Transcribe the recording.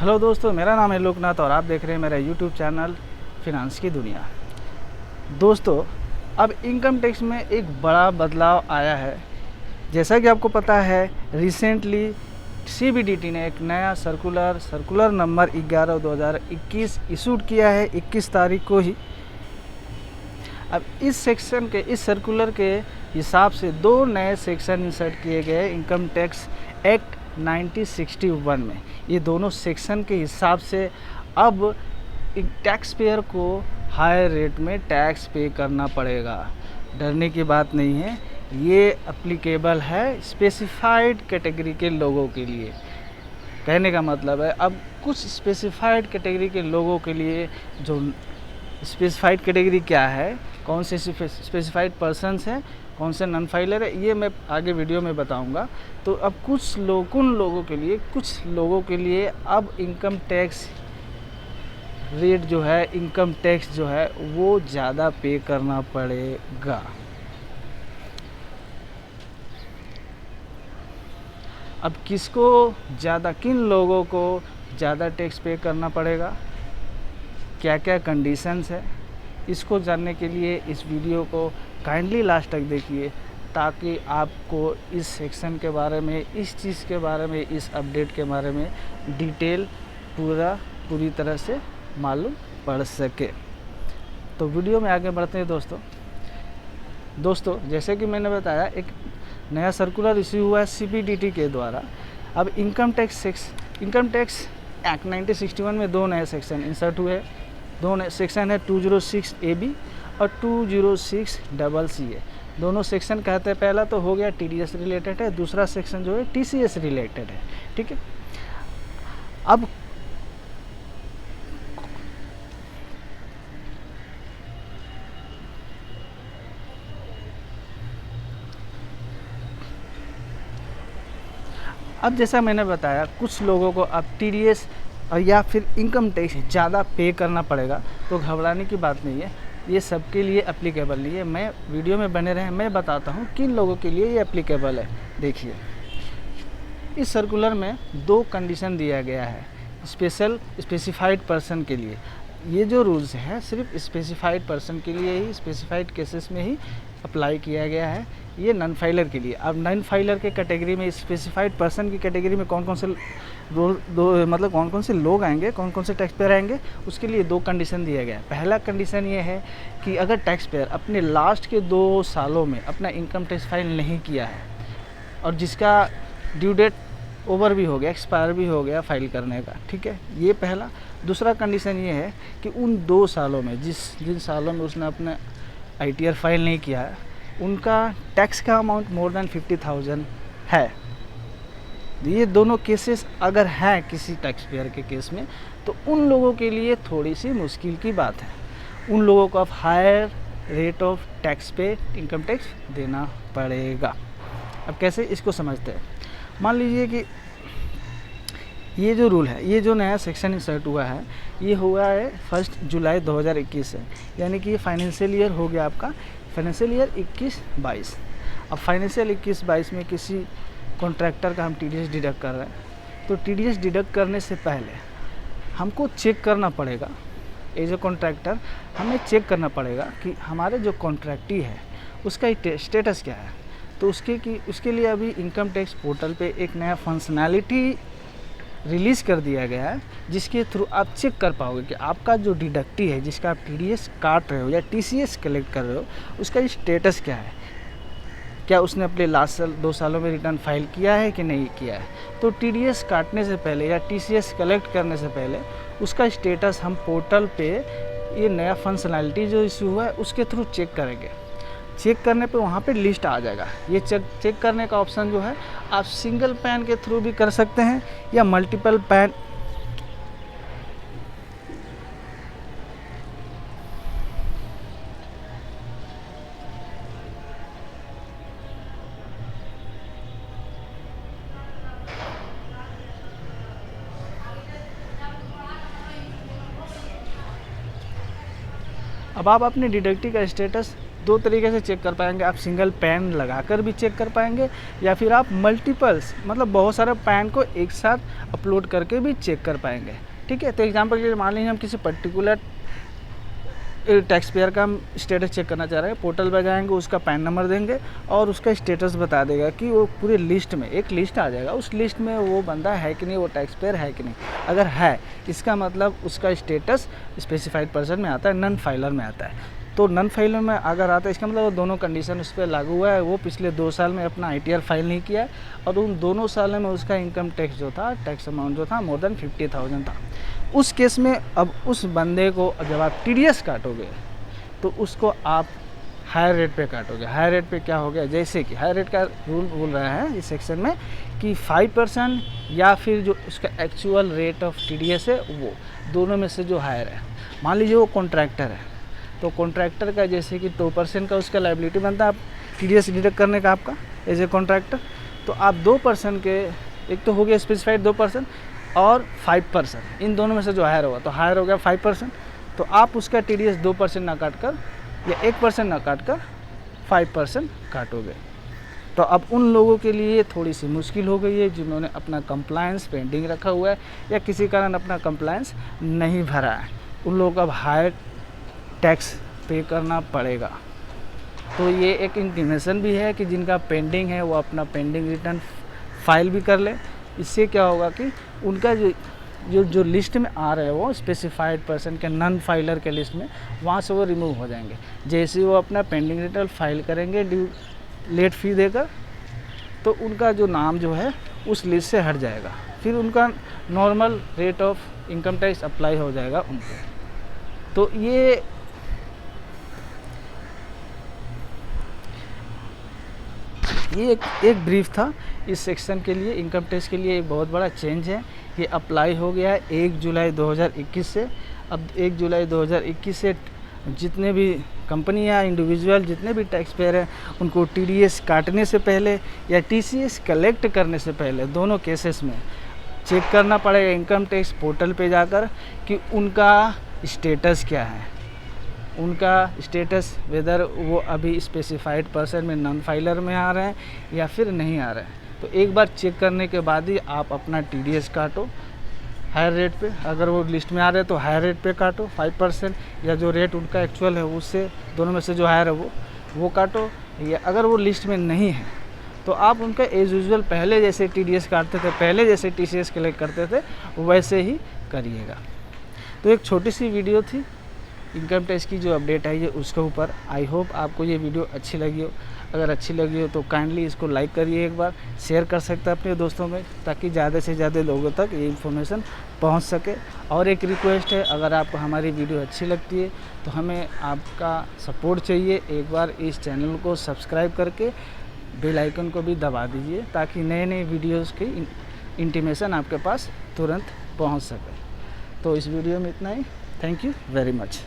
Hello दोस्तों, मेरा नाम है लोकनाथ और आप देख रहे हैं मेरा यूट्यूब चैनल फिनांस की दुनिया। दोस्तों, अब इनकम टैक्स में एक बड़ा बदलाव आया है। जैसा कि आपको पता है, रिसेंटली सीबीडीटी ने एक नया सर्कुलर नंबर 11/2021 इशूड किया है 21 तारीख को ही। अब इस सर्कुलर के हिसाब से दो नए सेक्शन इंसर्ट किए गए इनकम टैक्स एक्ट 1961 में। ये दोनों सेक्शन के हिसाब से अब टैक्स पेयर को हायर रेट में टैक्स पे करना पड़ेगा। डरने की बात नहीं है, ये एप्लीकेबल है स्पेसिफाइड कैटेगरी के लोगों के लिए। कहने का मतलब है, अब कुछ स्पेसिफाइड कैटेगरी के लोगों के लिए, जो स्पेसिफाइड कैटेगरी क्या है, कौन से स्पेसिफाइड पर्सन्स हैं, कौन से नॉन फाइलर है, ये मैं आगे वीडियो में बताऊंगा। तो अब उन लोगों के लिए अब इनकम टैक्स रेट जो है, इनकम टैक्स जो है वो ज़्यादा पे करना पड़ेगा। अब किन लोगों को ज़्यादा टैक्स पे करना पड़ेगा, क्या क्या कंडीशंस है, इसको जानने के लिए इस वीडियो को काइंडली लास्ट तक देखिए, ताकि आपको इस सेक्शन के बारे में, इस चीज़ के बारे में, इस अपडेट के बारे में डिटेल पूरी तरह से मालूम पड़ सके। तो वीडियो में आगे बढ़ते हैं दोस्तों, जैसे कि मैंने बताया, एक नया सर्कुलर इश्यू हुआ है सीबीडीटी के द्वारा। अब इनकम टैक्स एक्ट 1961 में दो नए सेक्शन इंसर्ट हुए हैं। दो नए सेक्शन है 206 AB और 206 CC। दोनों सेक्शन कहते हैं, पहला तो हो गया TDS रिलेटेड है, दूसरा सेक्शन जो है TCS रिलेटेड है। ठीक है, अब जैसा मैंने बताया, कुछ लोगों को अब TDS या फिर इनकम टैक्स ज़्यादा पे करना पड़ेगा। तो घबराने की बात नहीं है, ये सबके लिए एप्लीकेबल नहीं है। मैं वीडियो में बने रहें, मैं बताता हूँ किन लोगों के लिए ये एप्लीकेबल है। देखिए, इस सर्कुलर में दो कंडीशन दिया गया है स्पेसिफाइड पर्सन के लिए। ये जो रूल्स है सिर्फ स्पेसिफाइड पर्सन के लिए ही, स्पेसिफाइड केसेस में ही अप्लाई किया गया है। ये नॉन फाइलर के लिए। अब नॉन फाइलर के कैटेगरी में, स्पेसिफाइड पर्सन की कैटेगरी में कौन कौन से लोग आएंगे, कौन कौन से टैक्स पेयर आएंगे, उसके लिए दो कंडीशन दिया गया है। पहला कंडीशन ये है कि अगर टैक्स पेयर अपने लास्ट के 2 सालों में अपना इनकम टैक्स फाइल नहीं किया है और जिसका ड्यू डेट ओवर भी हो गया, एक्सपायर भी हो गया फाइल करने का, ठीक है, ये पहला। दूसरा कंडीशन ये है कि उन 2 सालों में जिन सालों में उसने अपना ITR फाइल नहीं किया है, उनका टैक्स का अमाउंट मोर देन 50,000 है। ये दोनों केसेस अगर हैं किसी टैक्स पेयर के केस में, तो उन लोगों के लिए थोड़ी सी मुश्किल की बात है। उन लोगों को अब हायर रेट ऑफ टैक्स पे इनकम टैक्स देना पड़ेगा। अब कैसे इसको समझते हैं, मान लीजिए कि ये जो रूल है, ये जो नया सेक्शन इंसर्ट हुआ है, ये हुआ है 1 जुलाई 2021 से, यानी कि ये फाइनेंशियल ईयर हो गया आपका, फाइनेंशियल ईयर 21-22। अब फाइनेंशियल 21-22 में किसी कॉन्ट्रैक्टर का हम TDS डिडक्ट कर रहे हैं, तो TDS डिडक्ट करने से पहले हमको चेक करना पड़ेगा, एज ए कॉन्ट्रैक्टर हमें चेक करना पड़ेगा कि हमारे जो कॉन्ट्रैक्टी है उसका स्टेटस क्या है। तो उसके लिए अभी इनकम टैक्स पोर्टल पे एक नया फंक्शनैलिटी रिलीज़ कर दिया गया है, जिसके थ्रू आप चेक कर पाओगे कि आपका जो डिडक्टी है, जिसका आप TDS काट रहे हो या TCS कलेक्ट कर रहे हो, उसका स्टेटस क्या है। क्या उसने अपने लास्ट 2 सालों में रिटर्न फाइल किया है कि नहीं किया है। तो TDS काटने से पहले या TCS कलेक्ट करने से पहले उसका स्टेटस हम पोर्टल पे, ये नया फंक्शनैलिटी जो इशू हुआ है उसके थ्रू चेक करेंगे। चेक करने पे वहाँ पे लिस्ट आ जाएगा। ये चेक करने का ऑप्शन जो है, आप सिंगल पैन के थ्रू भी कर सकते हैं या मल्टीपल पैन। अब आप अपने डिडक्टी का स्टेटस दो तरीके से चेक कर पाएंगे, आप सिंगल पैन लगाकर भी चेक कर पाएंगे या फिर आप मल्टीपल्स मतलब बहुत सारे पैन को एक साथ अपलोड करके भी चेक कर पाएंगे। ठीक है, तो एग्जांपल के लिए मान लीजिए हम किसी पर्टिकुलर टैक्स पेयर का हम स्टेटस चेक करना चाह रहे हैं, पोर्टल पर जाएंगे, उसका पैन नंबर देंगे और उसका स्टेटस बता देगा कि वो पूरे लिस्ट में एक लिस्ट आ जाएगा, उस लिस्ट में वो बंदा है कि नहीं, वो टैक्स पेयर है कि नहीं। अगर है, इसका मतलब उसका स्टेटस स्पेसिफाइड पर्सन में आता है, नन फाइलर में आता है। तो नन फाइलर में अगर आता है इसका मतलब वो दोनों कंडीशन उस पर लागू हुआ है, वो पिछले 2 साल में अपना ITR फाइल नहीं किया है और उन दोनों सालों में उसका इनकम टैक्स जो था, टैक्स अमाउंट जो था मोर देन 50,000 था। उस केस में अब उस बंदे को जब आप TDS काटोगे तो उसको आप हायर रेट पे काटोगे। हायर रेट पे क्या हो गया, जैसे कि हायर रेट का रूल बोल रहा है इस सेक्शन में कि 5% या फिर जो उसका एक्चुअल रेट ऑफ TDS है वो दोनों में से जो हायर है। मान लीजिए वो कॉन्ट्रैक्टर है तो कॉन्ट्रैक्टर का जैसे कि 2% का उसका लायबिलिटी बनता है आप TDS डिडक्ट करने का आपका एज ए कॉन्ट्रैक्टर, तो आप 2% के, एक तो हो गया स्पेसिफाइड 2% और 5%, इन दोनों में से जो हायर होगा तो हायर हो गया 5%, तो आप उसका TDS 2% ना काट कर या 1% ना काट कर 5% काटोगे। तो अब उन लोगों के लिए थोड़ी सी मुश्किल हो गई है जिन्होंने अपना कंप्लायंस पेंडिंग रखा हुआ है या किसी कारण अपना कंप्लायंस नहीं भरा है, उन लोगों को अब हायर टैक्स पे करना पड़ेगा। तो ये एक इंटीमेशन भी है कि जिनका पेंडिंग है वो अपना पेंडिंग रिटर्न फाइल भी कर ले। इससे क्या होगा कि उनका जो लिस्ट में आ रहे हैं वो स्पेसिफाइड पर्सन के नन फाइलर के लिस्ट में, वहाँ से वो रिमूव हो जाएंगे। जैसे वो अपना पेंडिंग रिटर्न फाइल करेंगे ड्यू लेट फी देकर, तो उनका जो नाम जो है उस लिस्ट से हट जाएगा, फिर उनका normal rate of income tax apply हो जाएगा उनको। तो ये एक ब्रीफ था इस सेक्शन के लिए। इनकम टैक्स के लिए एक बहुत बड़ा चेंज है, ये अप्लाई हो गया है 1 जुलाई 2021 से। अब 1 जुलाई 2021 से जितने भी कंपनी या इंडिविजुअल जितने भी टैक्स पेयर हैं उनको TDS काटने से पहले या TCS कलेक्ट करने से पहले दोनों केसेस में चेक करना पड़ेगा इनकम टैक्स पोर्टल पे जाकर कि उनका स्टेटस क्या है, उनका स्टेटस वेदर वो अभी स्पेसिफाइड पर्सन में नॉन फाइलर में आ रहे हैं या फिर नहीं आ रहे हैं। तो एक बार चेक करने के बाद ही आप अपना TDS काटो हायर रेट पे। अगर वो लिस्ट में आ रहे हैं तो हायर रेट पे काटो 5%, या जो रेट उनका एक्चुअल है उससे दोनों में से जो हायर है वो काटो। या अगर वो लिस्ट में नहीं है तो आप उनका एज यूजुअल पहले जैसे TDS काटते थे, पहले जैसे TCS कलेक्ट करते थे वैसे ही करिएगा। तो एक छोटी सी वीडियो थी इनकम टैक्स की जो अपडेट आई है उसके ऊपर। आई होप आपको ये वीडियो अच्छी लगी हो। अगर अच्छी लगी हो तो काइंडली इसको लाइक करिए, एक बार शेयर कर सकते हैं अपने दोस्तों में, ताकि ज़्यादा से ज़्यादा लोगों तक ये इन्फॉर्मेशन पहुंच सके। और एक रिक्वेस्ट है, अगर आपको हमारी वीडियो अच्छी लगती है तो हमें आपका सपोर्ट चाहिए। एक बार इस चैनल को सब्सक्राइब करके बेल आइकन को भी दबा दीजिए ताकि नए नए वीडियोज़ की इंटीमेशन आपके पास तुरंत पहुँच सके। तो इस वीडियो में इतना ही। Thank you very much.